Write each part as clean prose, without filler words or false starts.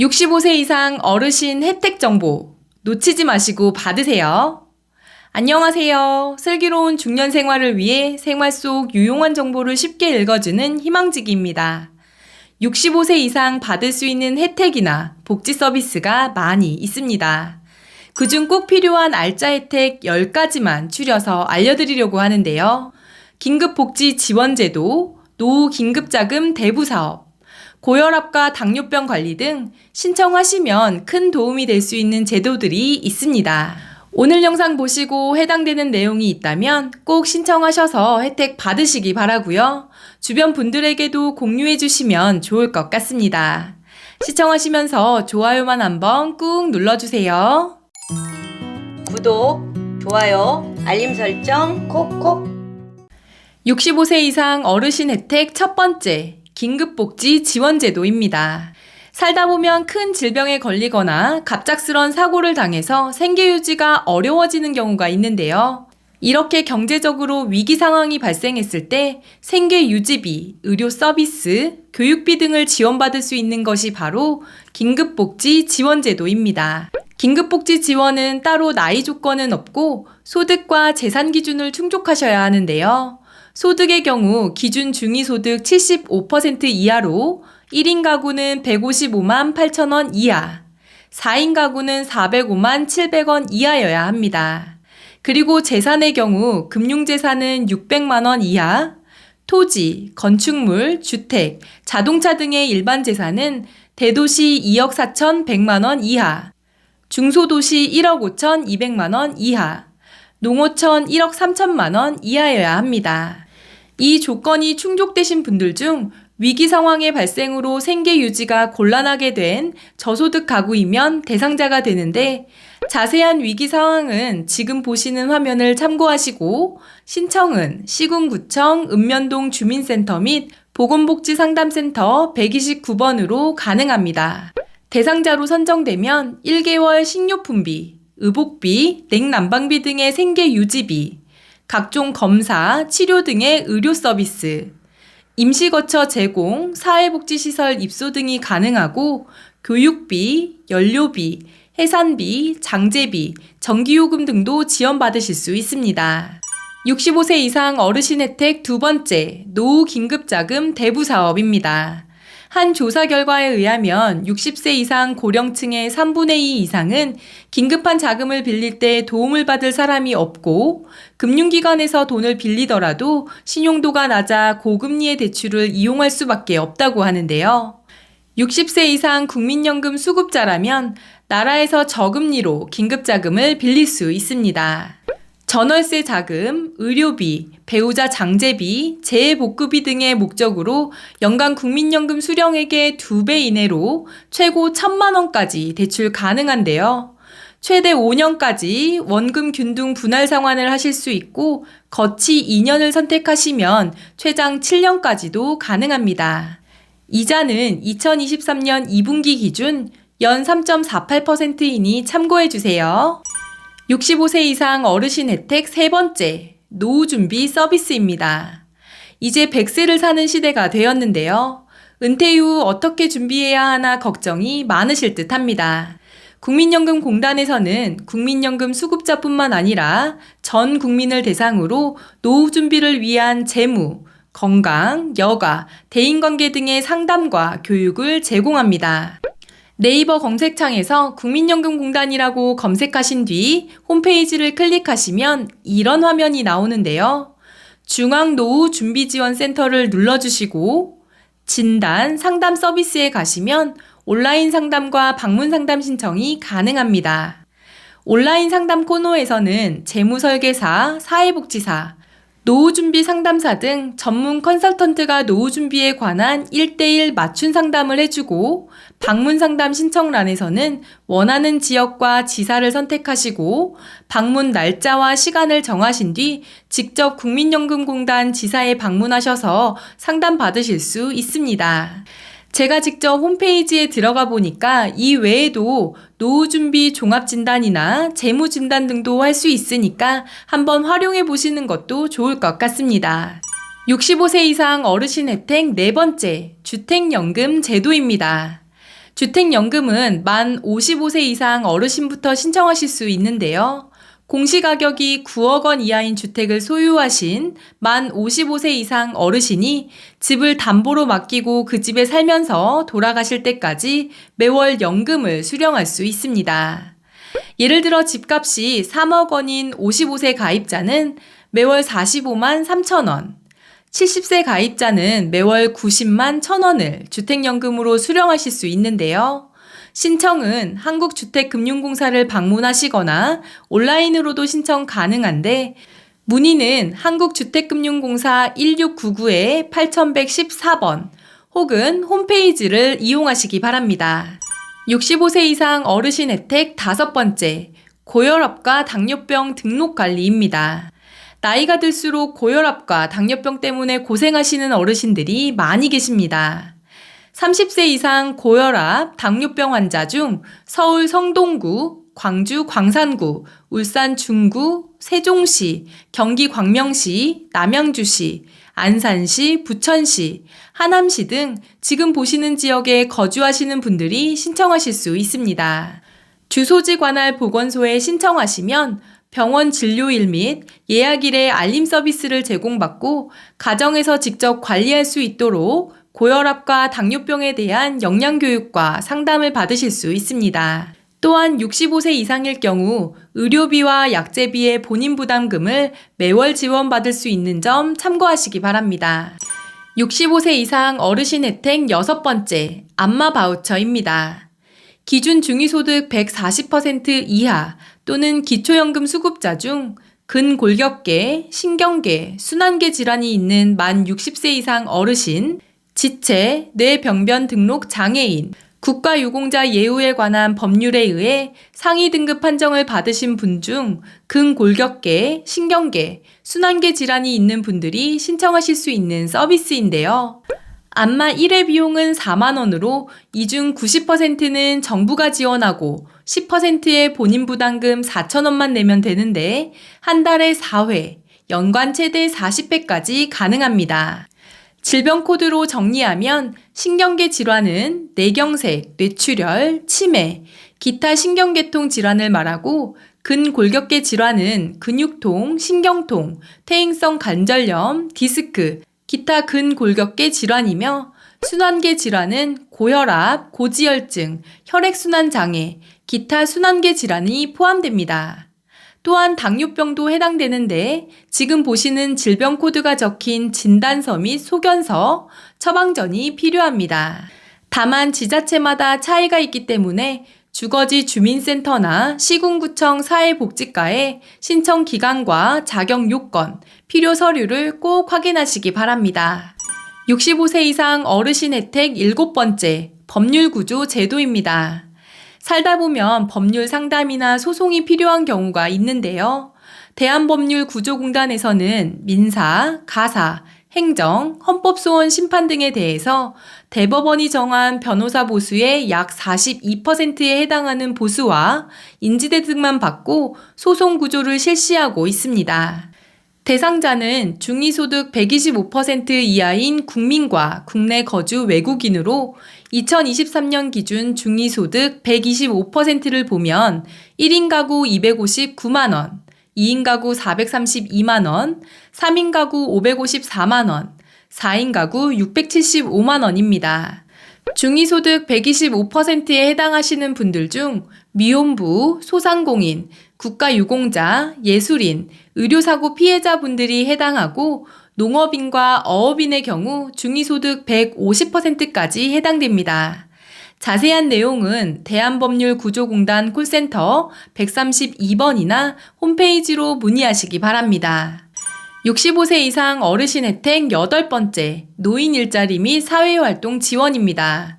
65세 이상 어르신 혜택 정보 놓치지 마시고 받으세요. 안녕하세요. 슬기로운 중년 생활을 위해 생활 속 유용한 정보를 쉽게 읽어주는 희망지기입니다. 65세 이상 받을 수 있는 혜택이나 복지 서비스가 많이 있습니다. 그중 꼭 필요한 알짜 혜택 10가지만 추려서 알려드리려고 하는데요. 긴급복지 지원제도, 노후 긴급자금 대부사업, 고혈압과 당뇨병 관리 등 신청하시면 큰 도움이 될 수 있는 제도들이 있습니다. 오늘 영상 보시고 해당되는 내용이 있다면 꼭 신청하셔서 혜택 받으시기 바라고요. 주변 분들에게도 공유해 주시면 좋을 것 같습니다. 시청하시면서 좋아요만 한번 꾹 눌러주세요. 구독, 좋아요, 알림 설정 콕콕. 65세 이상 어르신 혜택 첫 번째, 긴급복지 지원제도입니다. 살다 보면 큰 질병에 걸리거나 갑작스런 사고를 당해서 생계 유지가 어려워지는 경우가 있는데요. 이렇게 경제적으로 위기 상황이 발생했을 때 생계 유지비, 의료 서비스, 교육비 등을 지원받을 수 있는 것이 바로 긴급복지 지원제도입니다. 긴급복지 지원은 따로 나이 조건은 없고 소득과 재산 기준을 충족하셔야 하는데요. 소득의 경우 기준 중위소득 75% 이하로 1인 가구는 155만 8천 원 이하, 4인 가구는 405만 700원 이하여야 합니다. 그리고 재산의 경우 금융재산은 600만 원 이하, 토지, 건축물, 주택, 자동차 등의 일반 재산은 대도시 2억 4천 100만 원 이하, 중소도시 1억 5천 2백만 원 이하, 농어촌 1억 3천만 원 이하여야 합니다. 이 조건이 충족되신 분들 중 위기 상황의 발생으로 생계 유지가 곤란하게 된 저소득 가구이면 대상자가 되는데 자세한 위기 상황은 지금 보시는 화면을 참고하시고 신청은 시군구청 읍면동 주민센터 및 보건복지상담센터 129번으로 가능합니다. 대상자로 선정되면 1개월 식료품비, 의복비, 냉난방비 등의 생계 유지비, 각종 검사, 치료 등의 의료 서비스, 임시거처 제공, 사회복지시설 입소 등이 가능하고 교육비, 연료비, 해산비, 장제비, 전기요금 등도 지원받으실 수 있습니다. 65세 이상 어르신 혜택 두 번째, 노후 긴급자금 대부사업입니다. 한 조사 결과에 의하면 60세 이상 고령층의 3분의 2 이상은 긴급한 자금을 빌릴 때 도움을 받을 사람이 없고 금융기관에서 돈을 빌리더라도 신용도가 낮아 고금리의 대출을 이용할 수밖에 없다고 하는데요. 60세 이상 국민연금 수급자라면 나라에서 저금리로 긴급자금을 빌릴 수 있습니다. 전월세 자금, 의료비, 배우자 장제비, 재해복구비 등의 목적으로 연간 국민연금 수령액의 2배 이내로 최고 1,000만 원까지 대출 가능한데요. 최대 5년까지 원금 균등 분할 상환을 하실 수 있고 거치 2년을 선택하시면 최장 7년까지도 가능합니다. 이자는 2023년 2분기 기준 연 3.48%이니 참고해주세요. 65세 이상 어르신 혜택 세 번째, 노후 준비 서비스입니다. 이제 100세를 사는 시대가 되었는데요. 은퇴 이후 어떻게 준비해야 하나 걱정이 많으실 듯 합니다. 국민연금공단에서는 국민연금 수급자뿐만 아니라 전 국민을 대상으로 노후 준비를 위한 재무, 건강, 여가, 대인관계 등의 상담과 교육을 제공합니다. 네이버 검색창에서 국민연금공단이라고 검색하신 뒤 홈페이지를 클릭하시면 이런 화면이 나오는데요. 중앙노후준비지원센터를 눌러주시고 진단, 상담 서비스에 가시면 온라인 상담과 방문 상담 신청이 가능합니다. 온라인 상담 코너에서는 재무설계사, 사회복지사, 노후준비 상담사 등 전문 컨설턴트가 노후준비에 관한 1:1 맞춤 상담을 해주고 방문 상담 신청란에서는 원하는 지역과 지사를 선택하시고 방문 날짜와 시간을 정하신 뒤 직접 국민연금공단 지사에 방문하셔서 상담 받으실 수 있습니다. 제가 직접 홈페이지에 들어가 보니까 이 외에도 노후준비 종합진단이나 재무진단 등도 할 수 있으니까 한번 활용해 보시는 것도 좋을 것 같습니다. 65세 이상 어르신 혜택 네 번째, 주택연금 제도입니다. 주택연금은 만 55세 이상 어르신부터 신청하실 수 있는데요. 공시가격이 9억 원 이하인 주택을 소유하신 만 55세 이상 어르신이 집을 담보로 맡기고 그 집에 살면서 돌아가실 때까지 매월 연금을 수령할 수 있습니다. 예를 들어 집값이 3억 원인 55세 가입자는 매월 45만 3천 원, 70세 가입자는 매월 90만 1천 원을 주택연금으로 수령하실 수 있는데요. 신청은 한국주택금융공사를 방문하시거나 온라인으로도 신청 가능한데 문의는 한국주택금융공사 1699-8114번 혹은 홈페이지를 이용하시기 바랍니다. 65세 이상 어르신 혜택 5번째, 고혈압과 당뇨병 등록 관리입니다. 나이가 들수록 고혈압과 당뇨병 때문에 고생하시는 어르신들이 많이 계십니다. 30세 이상 고혈압, 당뇨병 환자 중 서울 성동구, 광주 광산구, 울산 중구, 세종시, 경기 광명시, 남양주시, 안산시, 부천시, 하남시 등 지금 보시는 지역에 거주하시는 분들이 신청하실 수 있습니다. 주소지 관할 보건소에 신청하시면 병원 진료일 및 예약일에 알림 서비스를 제공받고 가정에서 직접 관리할 수 있도록 고혈압과 당뇨병에 대한 영양교육과 상담을 받으실 수 있습니다. 또한 65세 이상일 경우 의료비와 약제비의 본인 부담금을 매월 지원받을 수 있는 점 참고하시기 바랍니다. 65세 이상 어르신 혜택 6번째, 안마 바우처입니다. 기준 중위소득 140% 이하 또는 기초연금 수급자 중 근골격계, 신경계, 순환계 질환이 있는 만 60세 이상 어르신, 지체, 뇌병변 등록 장애인, 국가유공자 예우에 관한 법률에 의해 상위 등급 판정을 받으신 분 중 근골격계, 신경계, 순환계 질환이 있는 분들이 신청하실 수 있는 서비스인데요. 안마 1회 비용은 4만 원으로 이 중 90%는 정부가 지원하고 10%의 본인 부담금 4천 원만 내면 되는데 한 달에 4회, 연간 최대 40회까지 가능합니다. 질병 코드로 정리하면 신경계 질환은 뇌경색, 뇌출혈, 치매, 기타 신경계통 질환을 말하고 근골격계 질환은 근육통, 신경통, 퇴행성 관절염, 디스크, 기타 근골격계 질환이며 순환계 질환은 고혈압, 고지혈증, 혈액순환 장애, 기타 순환계 질환이 포함됩니다. 또한 당뇨병도 해당되는데 지금 보시는 질병 코드가 적힌 진단서 및 소견서, 처방전이 필요합니다. 다만 지자체마다 차이가 있기 때문에 주거지 주민센터나 시군구청 사회복지과에 신청 기간과 자격 요건, 필요 서류를 꼭 확인하시기 바랍니다. 65세 이상 어르신 혜택 7번째, 법률구조 제도입니다. 살다 보면 법률 상담이나 소송이 필요한 경우가 있는데요. 대한법률구조공단에서는 민사, 가사, 행정, 헌법소원 심판 등에 대해서 대법원이 정한 변호사 보수의 약 42%에 해당하는 보수와 인지대 등만 받고 소송 구조를 실시하고 있습니다. 대상자는 중위소득 125% 이하인 국민과 국내 거주 외국인으로 2023년 기준 중위소득 125%를 보면 1인 가구 259만원, 2인 가구 432만원, 3인 가구 554만원, 4인 가구 675만원입니다. 중위소득 125%에 해당하시는 분들 중 미혼부, 소상공인, 국가유공자, 예술인, 의료사고 피해자분들이 해당하고 농업인과 어업인의 경우 중위소득 150%까지 해당됩니다. 자세한 내용은 대한법률구조공단 콜센터 132번이나 홈페이지로 문의하시기 바랍니다. 65세 이상 어르신 혜택 8번째, 노인 일자리 및 사회활동 지원입니다.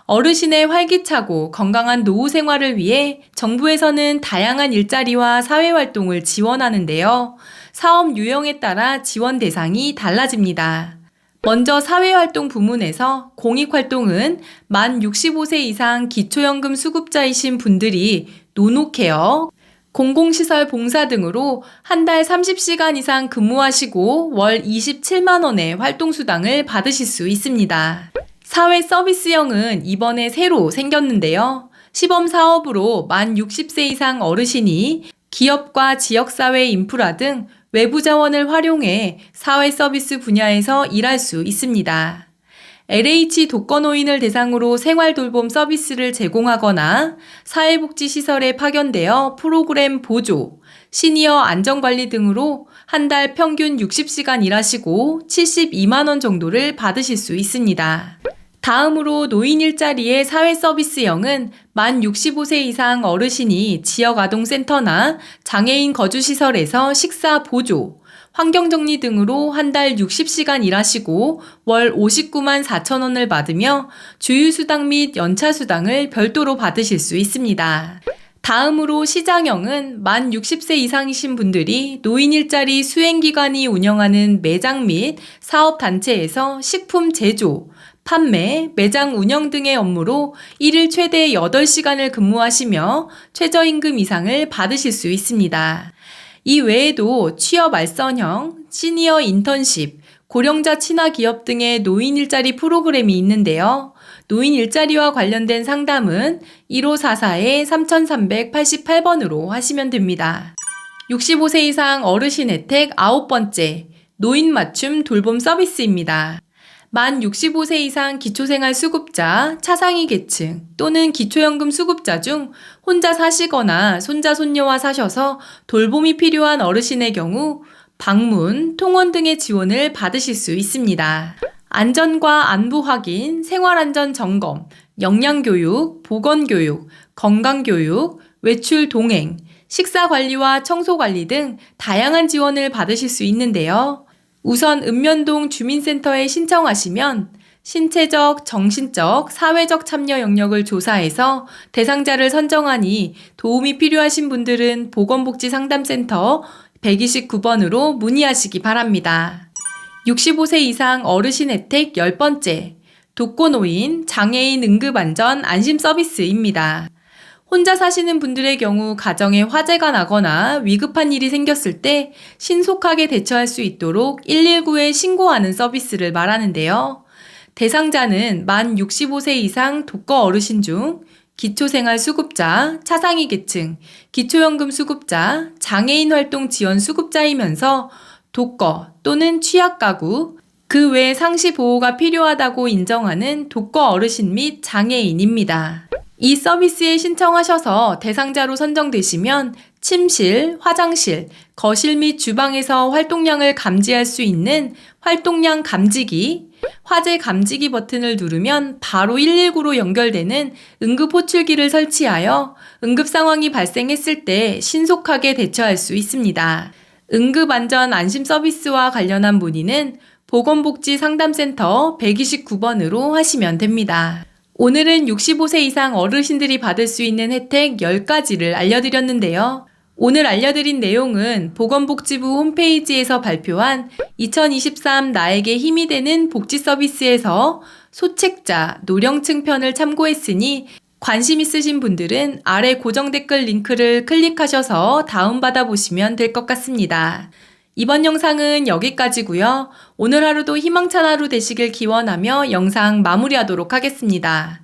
어르신의 활기차고 건강한 노후 생활을 위해 정부에서는 다양한 일자리와 사회활동을 지원하는데요. 사업 유형에 따라 지원 대상이 달라집니다. 먼저 사회활동 부문에서 공익활동은 만 65세 이상 기초연금 수급자이신 분들이 노노케어, 공공시설 봉사 등으로 한 달 30시간 이상 근무하시고 월 27만 원의 활동수당을 받으실 수 있습니다. 사회 서비스형은 이번에 새로 생겼는데요. 시범 사업으로 만 60세 이상 어르신이 기업과 지역사회 인프라 등 외부 자원을 활용해 사회 서비스 분야에서 일할 수 있습니다. LH 독거노인을 대상으로 생활돌봄 서비스를 제공하거나 사회복지시설에 파견되어 프로그램 보조, 시니어 안전관리 등으로 한 달 평균 60시간 일하시고 72만 원 정도를 받으실 수 있습니다. 다음으로 노인 일자리의 사회 서비스형은 만 65세 이상 어르신이 지역아동센터나 장애인 거주시설에서 식사 보조, 환경정리 등으로 한 달 60시간 일하시고 월 59만 4천 원을 받으며 주유수당 및 연차수당을 별도로 받으실 수 있습니다. 다음으로 시장형은 만 60세 이상이신 분들이 노인 일자리 수행기관이 운영하는 매장 및 사업단체에서 식품 제조, 판매, 매장 운영 등의 업무로 일일 최대 8시간을 근무하시며 최저임금 이상을 받으실 수 있습니다. 이 외에도 취업 알선형, 시니어 인턴십, 고령자 친화 기업 등의 노인 일자리 프로그램이 있는데요. 노인 일자리와 관련된 상담은 1544-3388번으로 하시면 됩니다. 65세 이상 어르신 혜택 9번째, 노인 맞춤 돌봄 서비스입니다. 만 65세 이상 기초생활수급자, 차상위 계층 또는 기초연금 수급자 중 혼자 사시거나 손자, 손녀와 사셔서 돌봄이 필요한 어르신의 경우 방문, 통원 등의 지원을 받으실 수 있습니다. 안전과 안부 확인, 생활안전 점검, 역량교육, 보건교육, 건강교육, 외출 동행, 식사관리와 청소관리 등 다양한 지원을 받으실 수 있는데요. 우선 읍면동 주민센터에 신청하시면 신체적, 정신적, 사회적 참여 영역을 조사해서 대상자를 선정하니 도움이 필요하신 분들은 보건복지상담센터 129번으로 문의하시기 바랍니다. 65세 이상 어르신 혜택 10번째, 독거노인, 장애인 응급안전 안심 서비스입니다. 혼자 사시는 분들의 경우 가정에 화재가 나거나 위급한 일이 생겼을 때 신속하게 대처할 수 있도록 119에 신고하는 서비스를 말하는데요. 대상자는 만 65세 이상 독거 어르신 중 기초생활 수급자, 차상위 계층, 기초연금 수급자, 장애인 활동 지원 수급자이면서 독거 또는 취약가구, 그 외 상시 보호가 필요하다고 인정하는 독거 어르신 및 장애인입니다. 이 서비스에 신청하셔서 대상자로 선정되시면 침실, 화장실, 거실 및 주방에서 활동량을 감지할 수 있는 활동량 감지기, 화재 감지기 버튼을 누르면 바로 119로 연결되는 응급 호출기를 설치하여 응급 상황이 발생했을 때 신속하게 대처할 수 있습니다. 응급안전 안심 서비스와 관련한 문의는 보건복지상담센터 129번으로 하시면 됩니다. 오늘은 65세 이상 어르신들이 받을 수 있는 혜택 10가지를 알려드렸는데요. 오늘 알려드린 내용은 보건복지부 홈페이지에서 발표한 2023 나에게 힘이 되는 복지 서비스에서 소책자, 노령층 편을 참고했으니 관심 있으신 분들은 아래 고정 댓글 링크를 클릭하셔서 다운받아 보시면 될 것 같습니다. 이번 영상은 여기까지고요. 오늘 하루도 희망찬 하루 되시길 기원하며 영상 마무리하도록 하겠습니다.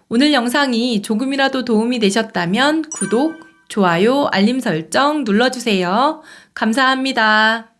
오늘 영상이 조금이라도 도움이 되셨다면 구독, 좋아요, 알림 설정 눌러주세요. 감사합니다.